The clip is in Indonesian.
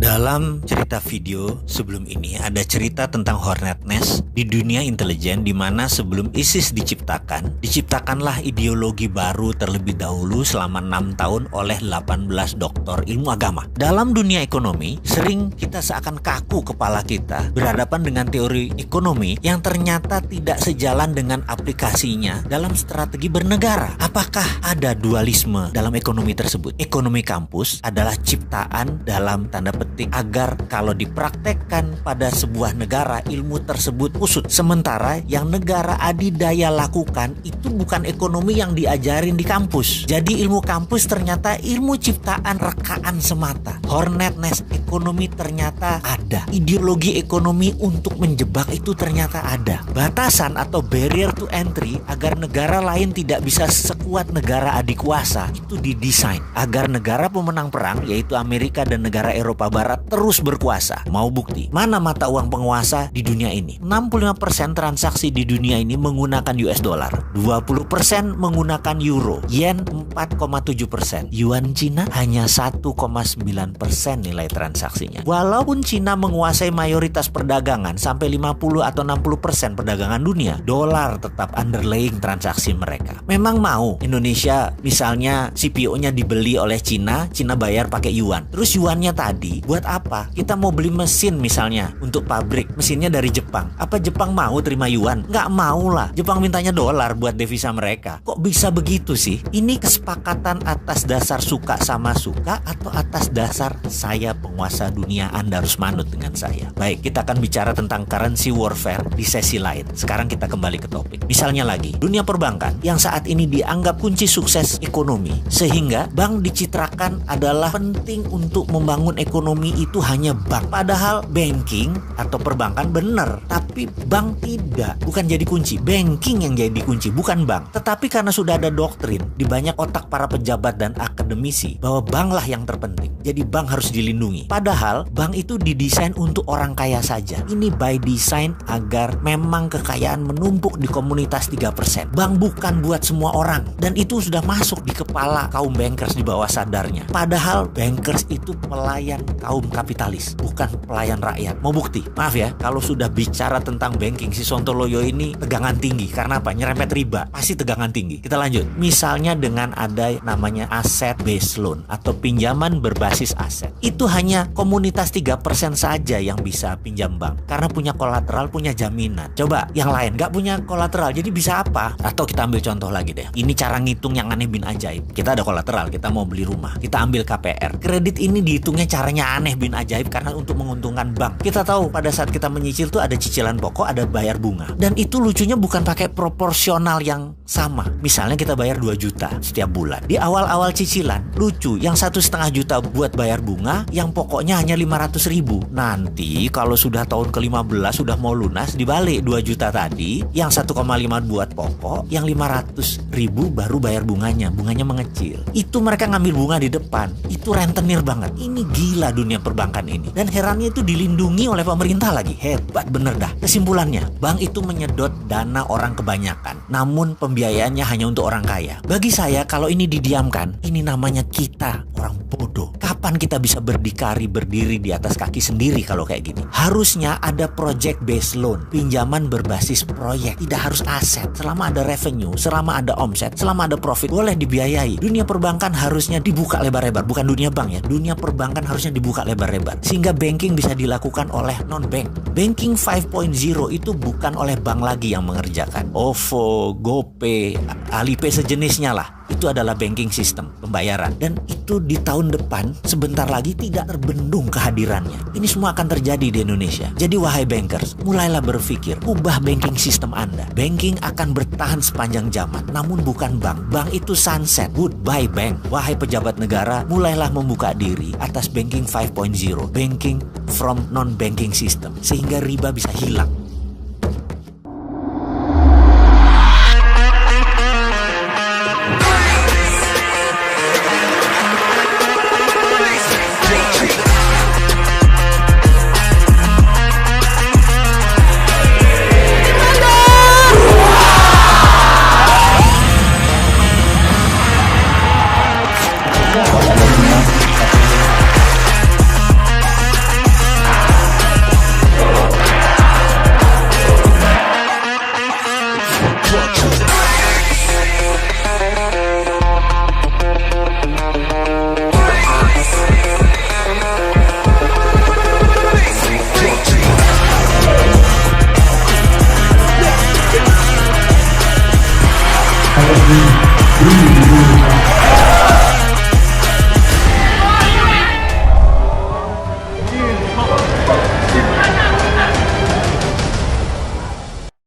Dalam cerita video sebelum ini ada cerita tentang Hornet Nest di dunia intelijen, di mana sebelum ISIS diciptakanlah ideologi baru terlebih dahulu selama 6 tahun oleh 18 doktor ilmu agama. Dalam dunia ekonomi, sering kita seakan kaku kepala kita berhadapan dengan teori ekonomi yang ternyata tidak sejalan dengan aplikasinya dalam strategi bernegara. Apakah ada dualisme dalam ekonomi tersebut? Ekonomi kampus adalah ciptaan dalam tanda petik agar kalau dipraktekkan pada sebuah negara ilmu tersebut usut. Sementara yang negara adidaya lakukan itu bukan ekonomi yang diajarin di kampus. Jadi ilmu kampus ternyata ilmu ciptaan rekaan semata. Hornet Nest ekonomi ternyata ada. Ideologi ekonomi untuk menjebak itu ternyata ada. Batasan atau barrier to entry agar negara lain tidak bisa sekuat negara adik kuasa itu didesain agar negara pemenang perang yaitu Amerika dan negara Eropa Barat terus berkuasa. Mau bukti? Mana mata uang penguasa di dunia ini? 65% transaksi di dunia ini menggunakan US dollar, 20% menggunakan euro, yen 4,7%, yuan Cina hanya 1,9% nilai transaksinya. Walaupun Cina menguasai mayoritas perdagangan sampai 50 atau 60% perdagangan dunia, dolar tetap underlying transaksi mereka. Memang mau Indonesia misalnya CPO-nya dibeli oleh Cina bayar pakai yuan. Terus yuannya tadi buat apa? Kita mau beli mesin misalnya untuk pabrik, mesinnya dari Jepang. Apa Jepang mau terima yuan? Nggak mau lah. Jepang mintanya dolar buat devisa mereka. Kok bisa begitu sih? Ini kesepakatan atas dasar suka sama suka atau atas dasar saya penguasa dunia, Anda harus manut dengan saya. Baik, kita akan bicara tentang currency warfare di sesi lain. Sekarang kita kembali ke topik. Misalnya lagi, dunia perbankan yang saat ini dianggap kunci sukses ekonomi, sehingga bank dicitrakan adalah penting untuk membangun ekonomi itu hanya bank. Padahal banking atau perbankan benar, tapi bank tidak. Bukan jadi kunci. Banking yang jadi kunci, bukan bank. Tetapi karena sudah ada doktrin di banyak otak para pejabat dan akademisi bahwa banklah yang terpenting, jadi bank harus dilindungi. Padahal bank itu didesain untuk orang kaya saja. Ini by design agar memang kekayaan menumpuk di komunitas 3%. Bank bukan buat semua orang. Dan itu sudah masuk di kepala kaum bankers di bawah sadarnya. Padahal bankers itu pelayan kaum kapitalis, bukan pelayan rakyat. Mau bukti? Maaf ya, kalau sudah bicara tentang banking, si Sontoloyo ini tegangan tinggi. Karena apa? Nyerempet riba, pasti tegangan tinggi. Kita lanjut. Misalnya dengan ada namanya asset based loan atau pinjaman berbasis aset. Itu hanya komunitas 3% saja yang bisa pinjam bank. Karena punya kolateral, punya jaminan. Coba yang lain gak punya kolateral, jadi bisa apa? Atau kita ambil contoh lagi deh. Ini cara ngitung yang aneh bin ajaib. Kita ada kolateral, kita mau beli rumah. Kita ambil KPR. Kredit ini dihitungnya caranya aneh bin ajaib karena untuk menguntungkan bank. Kita tahu pada saat kita menyicil tuh ada cicilan pokok, ada bayar bunga. Dan itu lucunya bukan pakai proporsional yang sama. Misalnya kita bayar 2 juta setiap bulan. Di awal-awal cicilan, lucu. Yang 1,5 juta buat bayar bunga, yang pokoknya hanya 500 ribu. Nanti kalau sudah tahun ke-15 sudah mau lunas, dibalik 2 juta tadi, yang 1,5 buat pokok, yang 500 ribu baru bayar bunganya. Bunganya mengecil. Itu mereka ngambil bunga di depan. Itu rentenir banget. Ini gila dunia perbankan ini. Dan herannya itu dilindungi oleh pemerintah lagi. Hebat bener dah. Kesimpulannya, bank itu menyedot dana orang kebanyakan. Namun pembiayaannya hanya untuk orang kaya. Bagi saya, kalau ini didiamkan, ini namanya kita orang bodoh. Kapan kita bisa berdiri di atas kaki sendiri kalau kayak gini? Harusnya ada project based loan, pinjaman berbasis proyek. Tidak harus aset. Selama ada revenue, selama ada omset, selama ada profit, boleh dibiayai. Dunia perbankan harusnya dibuka lebar-lebar. Bukan dunia bank ya. Dunia perbankan harusnya dibuka lebar-lebar. Sehingga banking bisa dilakukan oleh non-bank. Banking 5.0 itu bukan oleh bank lagi yang mengerjakan. OVO, GoPay, Alipay sejenisnya lah. Itu adalah banking system pembayaran. Dan itu di tahun depan sebentar lagi tidak terbendung kehadirannya. Ini semua akan terjadi di Indonesia. Jadi wahai bankers, mulailah berpikir, ubah banking system Anda. Banking akan bertahan sepanjang zaman, namun bukan bank. Bank itu sunset. Goodbye bank. Wahai pejabat negara, mulailah membuka diri atas banking 5.0. Banking from non-banking system. Sehingga riba bisa hilang.